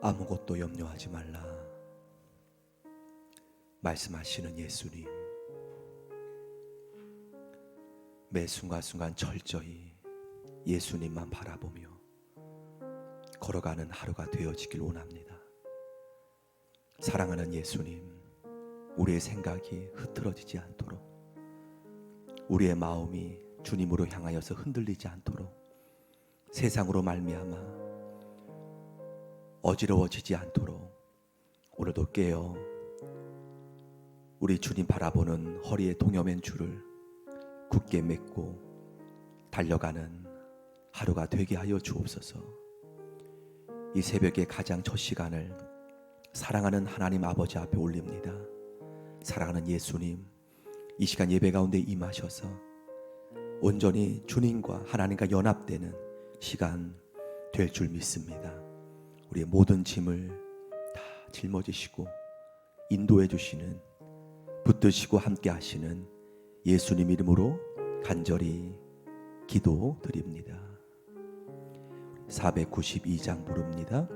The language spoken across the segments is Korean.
아무것도 염려하지 말라 말씀하시는 예수님, 매 순간순간 철저히 예수님만 바라보며 걸어가는 하루가 되어지길 원합니다. 사랑하는 예수님, 우리의 생각이 흐트러지지 않도록, 우리의 마음이 주님으로 향하여서 흔들리지 않도록, 세상으로 말미암아 어지러워지지 않도록 오늘도 깨어 우리 주님 바라보는 허리에 동여맨 줄을 굳게 맺고 달려가는 하루가 되게 하여 주옵소서. 이 새벽의 가장 첫 시간을 사랑하는 하나님 아버지 앞에 올립니다. 사랑하는 예수님, 이 시간 예배 가운데 임하셔서 온전히 주님과 하나님과 연합되는 시간 될 줄 믿습니다. 우리의 모든 짐을 다 짊어지시고 인도해 주시는, 붙드시고 함께 하시는 예수님 이름으로 간절히 기도드립니다. 492장 부릅니다.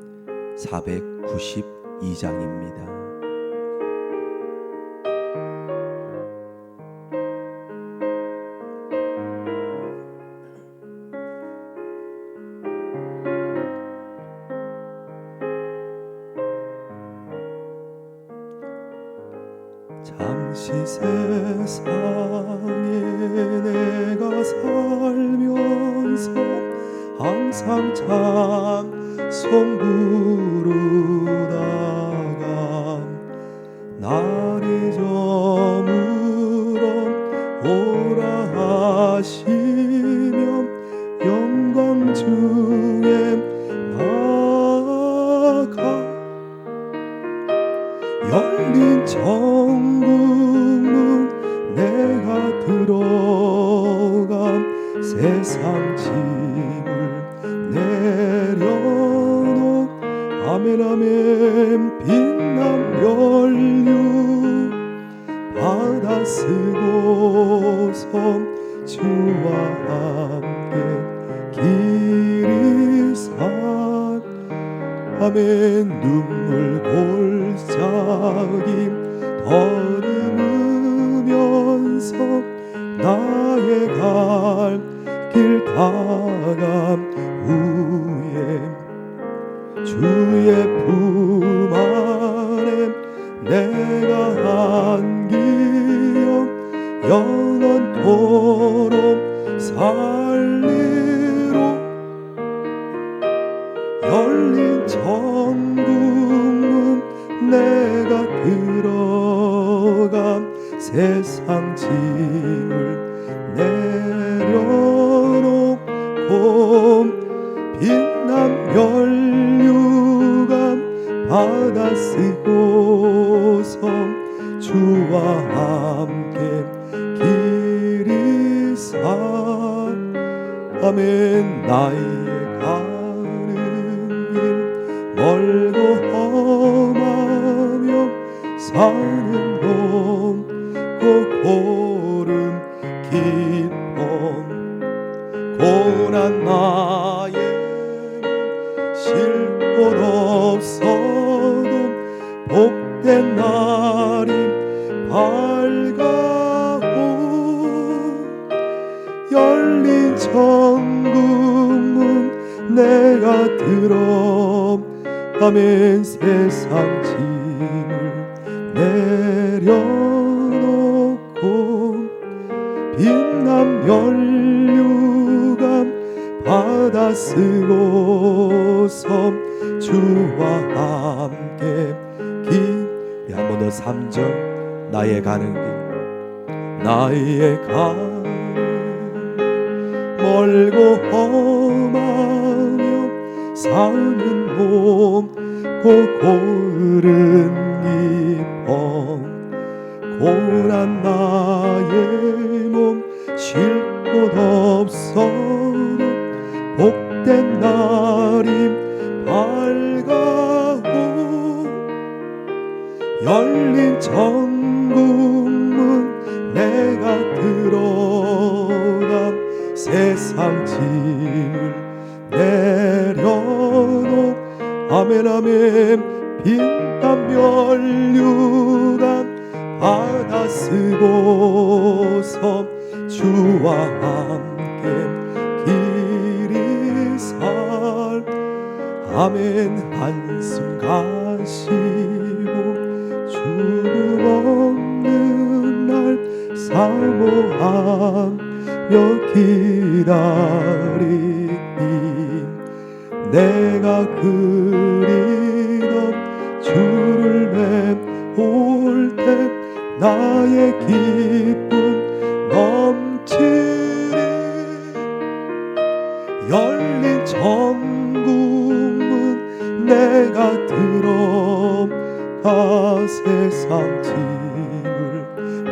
492장입니다. 잠시 세상에 내가 살면서 항상 찬송 부르다가 날이 저물어 오라 하시면 영광 중에 나가 열린 천국문 내가 들어가 세상 짐을 내려놓 아멘 아멘 빛난 연유 받아 쓰고서 주와 함께 길이 산 아멘 눈물 골짜기 더듬으면서 나의 갈 길 다감 후에 주의 품 안에 내가 안기어 영원토록 살리로 열린 천국문 내가 들어가 세상 짐을 내려놓고 빛난 연유가 받아 쓰고서 주와 함께 길이 산 아멘 나의 가는 길 멀고 험하며 사는 봄고 고름 깊어 고난 나의 쉴 곳 없어도 복된 날이 밝아오 열린 천국문 내가 들어 아멘 세상 짐을 내려놓고 빛난 연유가 받아 쓰고서 주와 함께 우리 한 번 더 3절 나의 가는 길 나의 가는 멀고 험하며 사는 몸 고고른 깊어 고난 나의 몸 쉴 곳 없어도 복된 날이 밝아오 열린 천국문 내가 들어가 세상 짐을 내려놓 아멘 아멘 빛난 면류관 받아 쓰고서 주와 함께 길이 살 아멘 한숨 가시고 죽음 없는 날 사모하며 기다리니 내가 그리던 주를 뵙올 때 나의 기쁨 넘치니 열린 천국문 내가 들어가 세상 짐을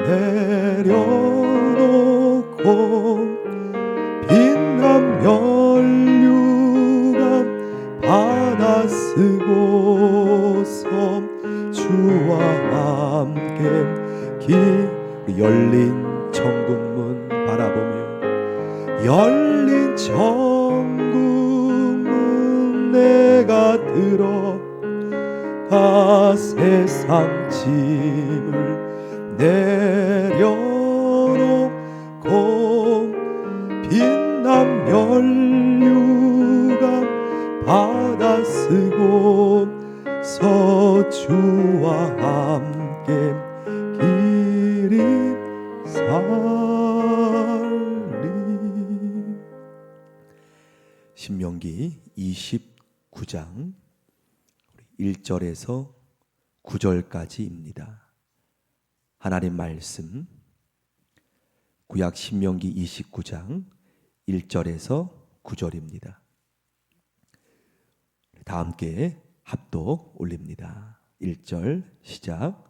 내려놓고 빛난 면류관 받아 쓰고서 주와 함께 열린 천국문 바라보며 열린 천국문 내가 들어가 세상 짐을 내려놓고 빛난 면류관 받아 쓰고서 주와 함께 길이 살리. 신명기 29장 1절에서 9절까지입니다. 하나님 말씀 구약 신명기 29장 1절에서 9절입니다. 다 함께 합독 올립니다. 1절 시작.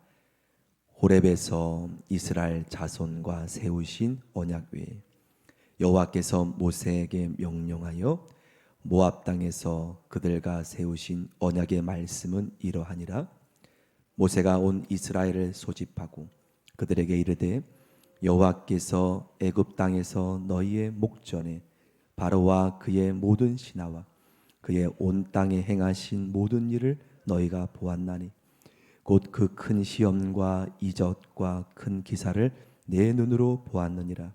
호렙에서 이스라엘 자손과 세우신 언약 외에 여호와께서 모세에게 명령하여 모압 땅에서 그들과 세우신 언약의 말씀은 이러하니라. 모세가 온 이스라엘을 소집하고 그들에게 이르되 여호와께서 애굽 땅에서 너희의 목전에 바로와 그의 모든 신하와 그의 온 땅에 행하신 모든 일을 너희가 보았나니 곧 그 큰 시험과 이적과 큰 기사를 내 눈으로 보았느니라.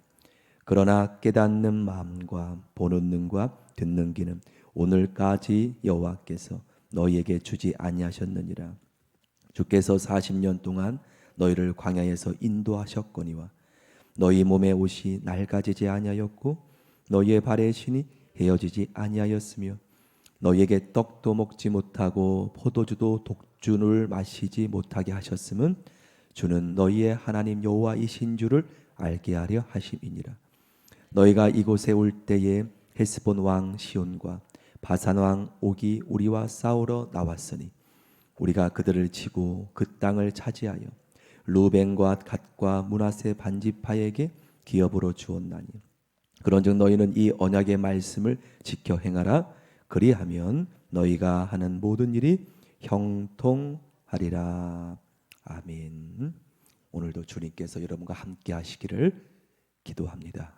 그러나 깨닫는 마음과 보는 눈과 듣는 귀는 오늘까지 여호와께서 너희에게 주지 아니하셨느니라. 주께서 40년 동안 너희를 광야에서 인도하셨거니와 너희 몸의 옷이 낡아지지 아니하였고 너희의 발의 신이 헤어지지 아니하였으며 너희에게 떡도 먹지 못하고 포도주도 독주를 마시지 못하게 하셨음은 주는 너희의 하나님 여호와이신 줄을 알게 하려 하심이니라. 너희가 이곳에 올 때에 헤스본 왕 시온과 바산 왕 옥이 우리와 싸우러 나왔으니 우리가 그들을 치고 그 땅을 차지하여 루벤과 갓과 므낫세 반지파에게 기업으로 주었나니 그런즉 너희는 이 언약의 말씀을 지켜 행하라. 그리하면 너희가 하는 모든 일이 형통하리라. 아멘. 오늘도 주님께서 여러분과 함께 하시기를 기도합니다.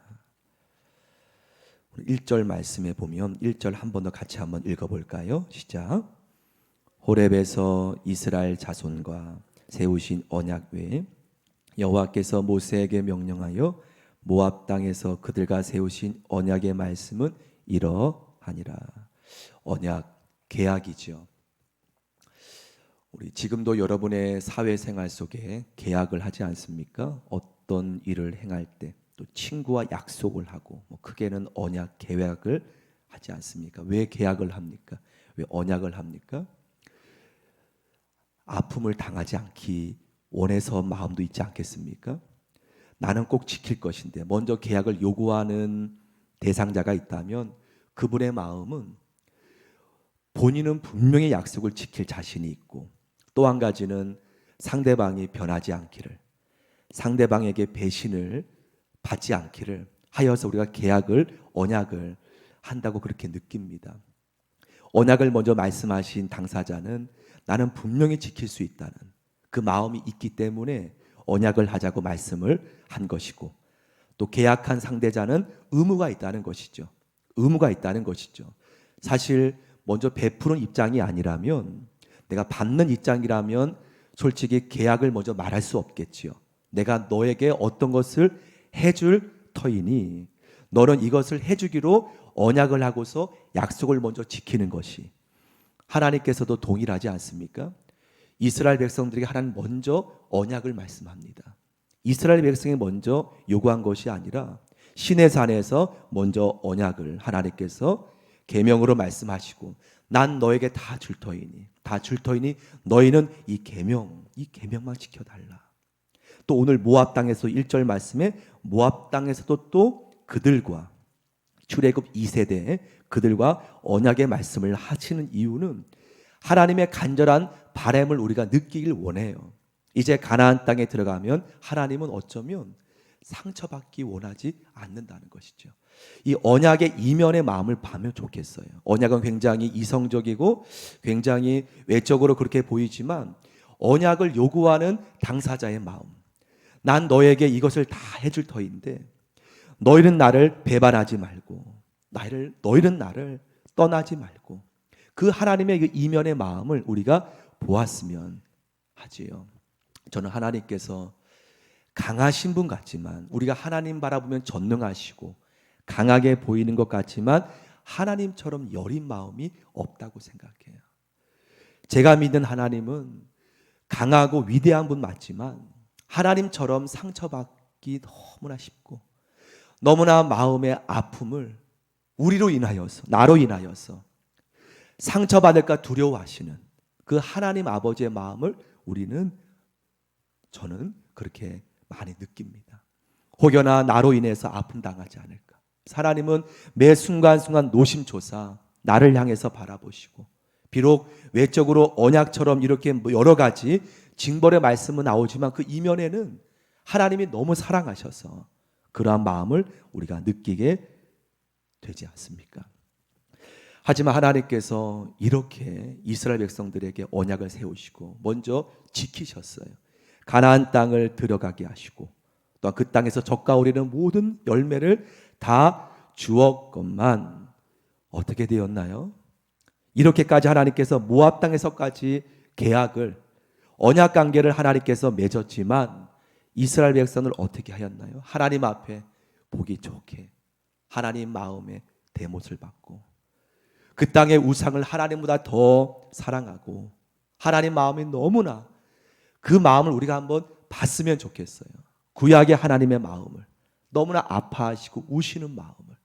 오늘 1절 말씀에 보면 1절 한 번 더 같이 한번 읽어볼까요? 시작. 호렙에서 이스라엘 자손과 세우신 언약 외에 여호와께서 모세에게 명령하여 모압 땅에서 그들과 세우신 언약의 말씀은 이러하니라. 언약, 계약이죠. 우리 지금도 여러분의 사회생활 속에 계약을 하지 않습니까? 어떤 일을 행할 때 또 친구와 약속을 하고 크게는 언약, 계약을 하지 않습니까? 왜 계약을 합니까? 왜 언약을 합니까? 아픔을 당하지 않기 원해서 마음도 있지 않겠습니까? 나는 꼭 지킬 것인데 먼저 계약을 요구하는 대상자가 있다면 그분의 마음은 본인은 분명히 약속을 지킬 자신이 있고 또 한 가지는 상대방이 변하지 않기를, 상대방에게 배신을 받지 않기를 하여서 우리가 계약을, 언약을 한다고 그렇게 느낍니다. 언약을 먼저 말씀하신 당사자는 나는 분명히 지킬 수 있다는 그 마음이 있기 때문에 언약을 하자고 말씀을 한 것이고 또 계약한 상대자는 의무가 있다는 것이죠. 의무가 있다는 것이죠. 사실 먼저 베푸는 입장이 아니라면, 내가 받는 입장이라면 솔직히 계약을 먼저 말할 수 없겠지요. 내가 너에게 어떤 것을 해줄 터이니 너는 이것을 해주기로 언약을 하고서 약속을 먼저 지키는 것이, 하나님께서도 동일하지 않습니까? 이스라엘 백성들에게 하나님 먼저 언약을 말씀합니다. 이스라엘 백성이 먼저 요구한 것이 아니라 시내산에서 먼저 언약을 하나님께서 계명으로 말씀하시고, 난 너에게 다 줄 터이니 너희는 이 계명만 지켜달라. 또 오늘 모압 땅에서 1절 말씀에 모압 땅에서도 또 그들과 출애굽 2세대 그들과 언약의 말씀을 하시는 이유는 하나님의 간절한 바람을 우리가 느끼길 원해요. 이제 가나안 땅에 들어가면 하나님은 어쩌면 상처받기 원하지 않는다는 것이죠. 이 언약의 이면의 마음을 봐면 좋겠어요. 언약은 굉장히 이성적이고 굉장히 외적으로 그렇게 보이지만 언약을 요구하는 당사자의 마음, 난 너에게 이것을 다 해줄 터인데 너희는 나를 배반하지 말고 너희는 나를 떠나지 말고, 그 하나님의 그 이면의 마음을 우리가 보았으면 하지요. 저는 하나님께서 강하신 분 같지만, 우리가 하나님 바라보면 전능하시고 강하게 보이는 것 같지만 하나님처럼 여린 마음이 없다고 생각해요. 제가 믿는 하나님은 강하고 위대한 분 맞지만 하나님처럼 상처받기 너무나 쉽고 너무나 마음의 아픔을 나로 인하여서 상처받을까 두려워하시는 그 하나님 아버지의 마음을 저는 그렇게 많이 느낍니다. 혹여나 나로 인해서 아픔 당하지 않을까. 하나님은 매 순간순간 노심초사 나를 향해서 바라보시고, 비록 외적으로 언약처럼 이렇게 여러 가지 징벌의 말씀은 나오지만 그 이면에는 하나님이 너무 사랑하셔서 그러한 마음을 우리가 느끼게 되지 않습니까? 하지만 하나님께서 이렇게 이스라엘 백성들에게 언약을 세우시고 먼저 지키셨어요. 가나안 땅을 들어가게 하시고 또한 그 땅에서 젖과 오리는 모든 열매를 다 주었건만 어떻게 되었나요? 이렇게까지 하나님께서 모압 땅에서까지 계약을, 언약 관계를 하나님께서 맺었지만 이스라엘 백성을 어떻게 하였나요? 하나님 앞에 보기 좋게 하나님 마음에 대못을 받고 그 땅의 우상을 하나님보다 더 사랑하고, 하나님 마음이 너무나, 그 마음을 우리가 한번 봤으면 좋겠어요. 구약의 하나님의 마음을, 너무나 아파하시고 우시는 마음을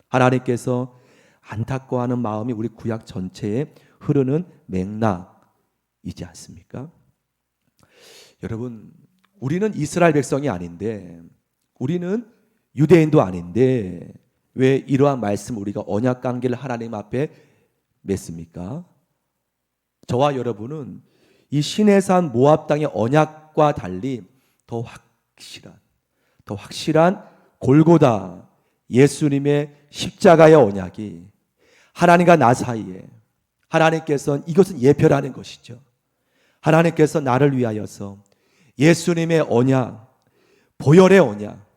하나님께서 안타까워하는 마음이 우리 구약 전체에 흐르는 맥락이지 않습니까? 여러분, 우리는 이스라엘 백성이 아닌데, 우리는 유대인도 아닌데 왜 이러한 말씀, 우리가 언약 관계를 하나님 앞에 맺습니까? 저와 여러분은 이 시내산 모압 땅의 언약과 달리 더 확실한 골고다 예수님의 십자가의 언약이 하나님과 나 사이에, 하나님께서는 이것은 예표라는 것이죠. 하나님께서 나를 위하여서 예수님의 언약, 보혈의 언약,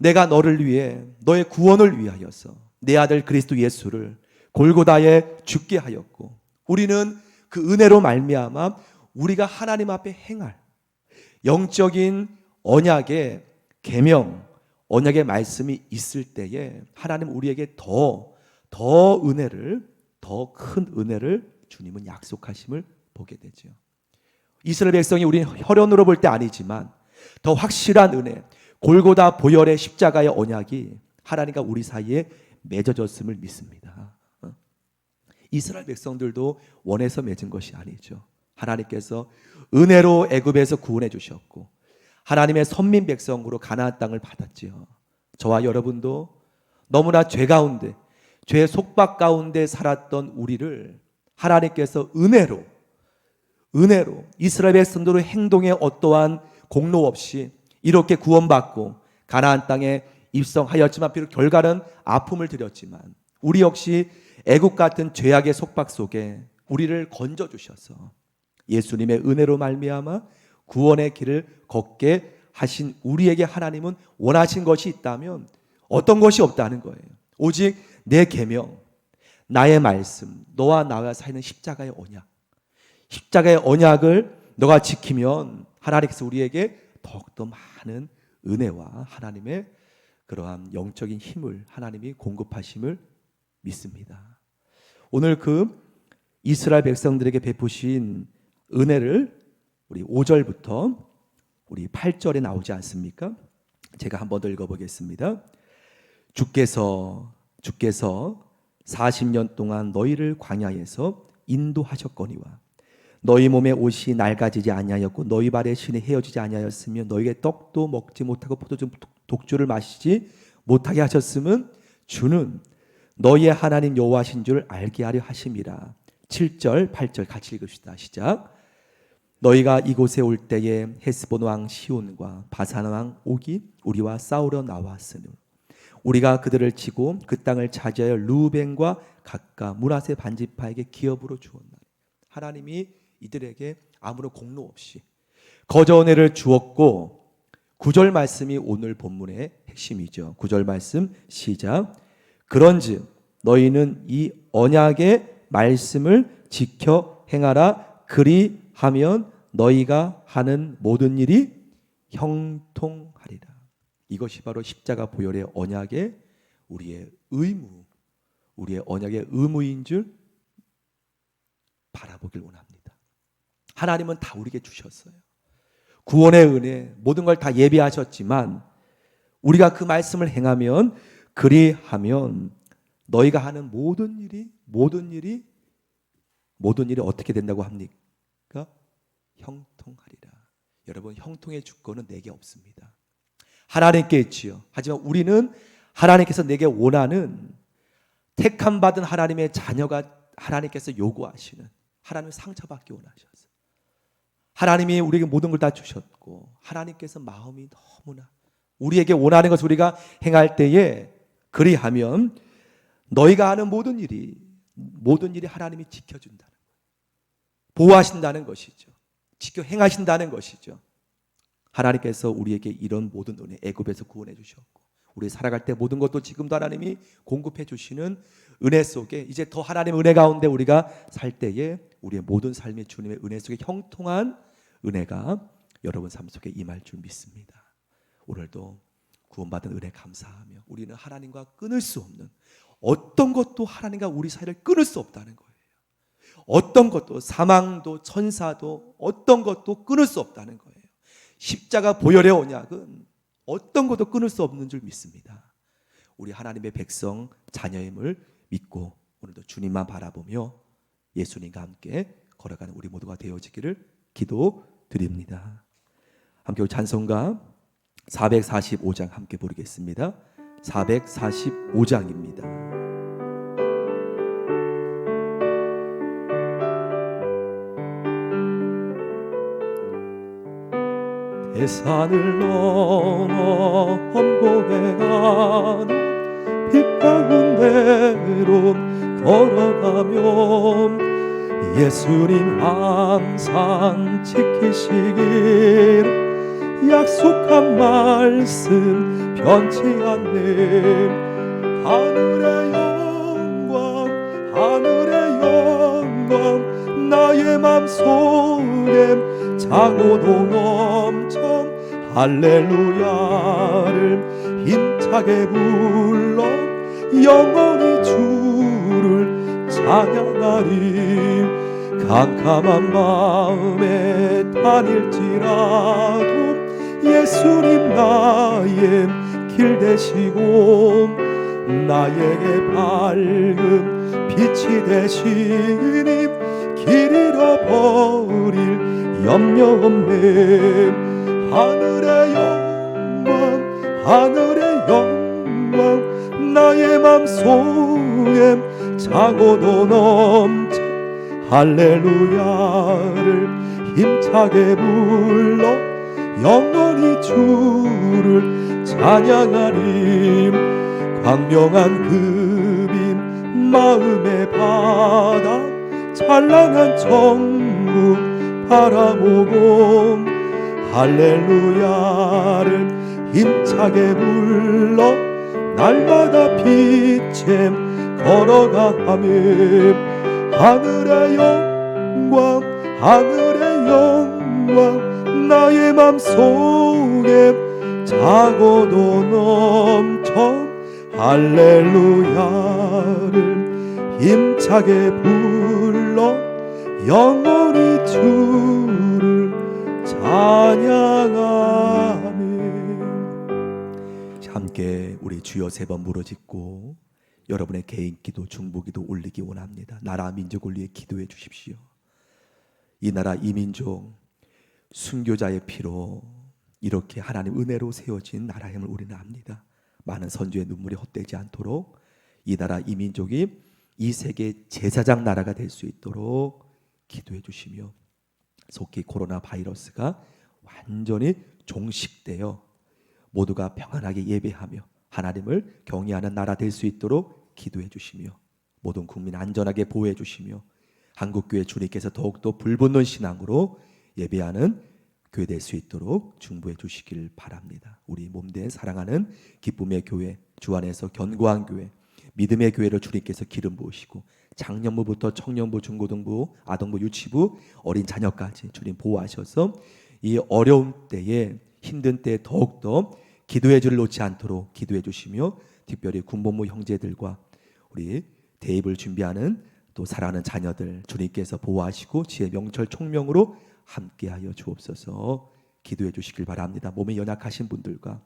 내가 너를 위해, 너의 구원을 위하여서 내 아들 그리스도 예수를 골고다에 죽게 하였고, 우리는 그 은혜로 말미암아 우리가 하나님 앞에 행할 영적인 언약의 계명, 언약의 말씀이 있을 때에 하나님 우리에게 더 큰 은혜를 주님은 약속하심을 보게 되죠. 이스라엘 백성이 우리 혈연으로 볼 때 아니지만 더 확실한 은혜, 골고다 보혈의 십자가의 언약이 하나님과 우리 사이에 맺어졌음을 믿습니다. 이스라엘 백성들도 원해서 맺은 것이 아니죠. 하나님께서 은혜로 애굽에서 구원해 주셨고 하나님의 선민 백성으로 가나안 땅을 받았지요. 저와 여러분도 너무나 죄 가운데, 죄 속박 가운데 살았던 우리를 하나님께서 은혜로 이스라엘 백성들의 행동에 어떠한 공로 없이 이렇게 구원받고 가나안 땅에 입성하였지만, 비록 결과는 아픔을 드렸지만 우리 역시 애국 같은 죄악의 속박 속에 우리를 건져 주셔서 예수님의 은혜로 말미암아 구원의 길을 걷게 하신 우리에게 하나님은 원하신 것이 있다면 어떤 것이 없다는 거예요. 오직 내 계명, 나의 말씀, 너와 나와 사이는 십자가의 언약. 십자가의 언약을 너가 지키면 하나님께서 우리에게 더욱더 많은 은혜와 하나님의 그러한 영적인 힘을 하나님이 공급하심을 믿습니다. 오늘 그 이스라엘 백성들에게 베푸신 은혜를 우리 5절부터 우리 8절에 나오지 않습니까? 제가 한 번 더 읽어보겠습니다. 주께서 40년 동안 너희를 광야에서 인도하셨거니와 너희 몸에 옷이 낡아지지 아니하였고 너희 발에 신이 헤어지지 아니하였으며 너희에게 떡도 먹지 못하고 포도주 독주를 마시지 못하게 하셨음은 주는 너희의 하나님 여호와신 줄 알게 하려 하심이라. 7절 8절 같이 읽읍시다. 시작. 너희가 이곳에 올 때에 헤스본 왕 시온과 바산 왕 옥이 우리와 싸우러 나왔으니 우리가 그들을 치고 그 땅을 차지하여 루벤과 각각 므낫세 반지파에게 기업으로 주었나니 하나님이 이들에게 아무런 공로 없이 거저 은혜를 주었고 9절 말씀이 오늘 본문의 핵심이죠. 9절 말씀 시작. 그런즉 너희는 이 언약의 말씀을 지켜 행하라. 그리하면 너희가 하는 모든 일이 형통하리라. 이것이 바로 십자가 보혈의 언약의 우리의 의무, 우리의 언약의 의무인 줄 바라보길 원합니다. 하나님은 다 우리에게 주셨어요. 구원의 은혜, 모든 걸 다 예비하셨지만 우리가 그 말씀을 행하면 그리하면 너희가 하는 모든 일이 어떻게 된다고 합니까? 형통하리라. 여러분, 형통의 주권은 내게 없습니다. 하나님께 있지요. 하지만 우리는 하나님께서 내게 원하는 택함 받은 하나님의 자녀가 하나님께서 요구하시는 하나님의 상처받기 원하셨어요. 하나님이 우리에게 모든 걸 다 주셨고 하나님께서 마음이 너무나 우리에게 원하는 것을 우리가 행할 때에 그리하면 너희가 하는 모든 일이 하나님이 지켜준다는 거예요. 보호하신다는 것이죠. 지켜 행하신다는 것이죠. 하나님께서 우리에게 이런 모든 은혜, 애굽에서 구원해 주셨고 우리 살아갈 때 모든 것도 지금도 하나님이 공급해 주시는 은혜 속에 이제 더 하나님의 은혜 가운데 우리가 살 때에 우리의 모든 삶의 주님의 은혜 속에 형통한 은혜가 여러분 삶 속에 임할 줄 믿습니다. 오늘도 구원받은 은혜 감사하며 우리는 하나님과 끊을 수 없는 어떤 것도 하나님과 우리 사이를 끊을 수 없다는 거예요. 어떤 것도 사망도 천사도 어떤 것도 끊을 수 없다는 거예요. 십자가 보혈의 언약은 어떤 것도 끊을 수 없는 줄 믿습니다. 우리 하나님의 백성 자녀임을 믿고 오늘도 주님만 바라보며 예수님과 함께 걸어가는 우리 모두가 되어지기를 기도드립니다. 함께 우리 찬송가 445장 함께 부르겠습니다. 445장입니다. 대산을 넘어 험곡에 가는 빛 가운데로 걸어가며 예수님 항상 지키시기를 약속한 말씀 변치 않네. 하늘의 영광 나의 맘속에 차고도 넘쳐 할렐루야를 힘차게 불러 영원히 주를 찬양하리. 캄캄한 마음에 다닐지라도 예수님 나의 길 되시고 나에게 밝은 빛이 되시니 길 잃어버릴 염려 없네. 하늘의 영광 나의 맘속에 차고도 넘쳐 할렐루야를 힘차게 불러 영원히 주를 찬양하리. 광명한 그 빛 마음의 바다 찬란한 천국 바라보고 할렐루야를 힘차게 불러 날마다 빛의 걸어가며 하늘의 영광 하늘의 영광 나의 맘속에 자고도 넘쳐 할렐루야를 힘차게 불러 영원히 주를 찬양하며. 함께 우리 주여 세 번 부르짖고 여러분의 개인 기도 중보기도 올리기 원합니다. 나라 민족을 위해 기도해 주십시오. 이 나라 이 민족 순교자의 피로 이렇게 하나님 은혜로 세워진 나라임을 우리는 압니다. 많은 선주의 눈물이 헛되지 않도록 이 나라 이 민족이 이 세계 제사장 나라가 될 수 있도록 기도해 주시며 속히 코로나 바이러스가 완전히 종식되어 모두가 평안하게 예배하며 하나님을 경외하는 나라 될 수 있도록 기도해 주시며 모든 국민 안전하게 보호해 주시며 한국교회 주님께서 더욱더 불붙는 신앙으로 예배하는 교회 될 수 있도록 중보해 주시길 바랍니다. 우리 몸된 사랑하는 기쁨의 교회, 주 안에서 견고한 교회, 믿음의 교회를 주님께서 기름 부으시고 장년부부터 청년부, 중고등부, 아동부, 유치부, 어린 자녀까지 주님 보호하셔서 이 어려운 때에 힘든 때에 더욱더 기도의 줄을 놓지 않도록 기도해 주시며 특별히 군복무 형제들과 우리 대입을 준비하는 또 사랑하는 자녀들 주님께서 보호하시고 지혜 명철 총명으로 함께하여 주옵소서. 기도해 주시길 바랍니다. 몸이 연약하신 분들과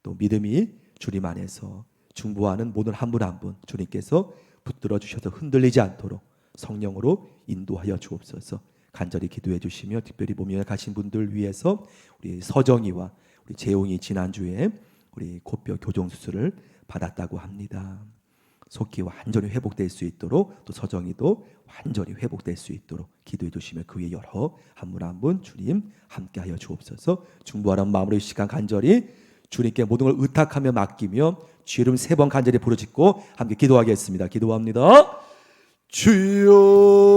또 믿음이 주님 안에서 중보하는 모든 한 분 한 분 주님께서 붙들어 주셔서 흔들리지 않도록 성령으로 인도하여 주옵소서. 간절히 기도해 주시며 특별히 몸이 연약하신 분들 위해서 우리 서정이와 우리 재용이 지난주에 우리 코뼈 교정 수술을 받았다고 합니다. 속히 완전히 회복될 수 있도록 또 서정이도 완전히 회복될 수 있도록 기도해 주시며 그 위에 여러 한 분 한 분 주님 함께하여 주옵소서. 중보하는 마음으로 이 시간 간절히 주님께 모든 걸 의탁하며 맡기며 주 이름 3번 간절히 부르짖고 함께 기도하겠습니다. 기도합니다. 주여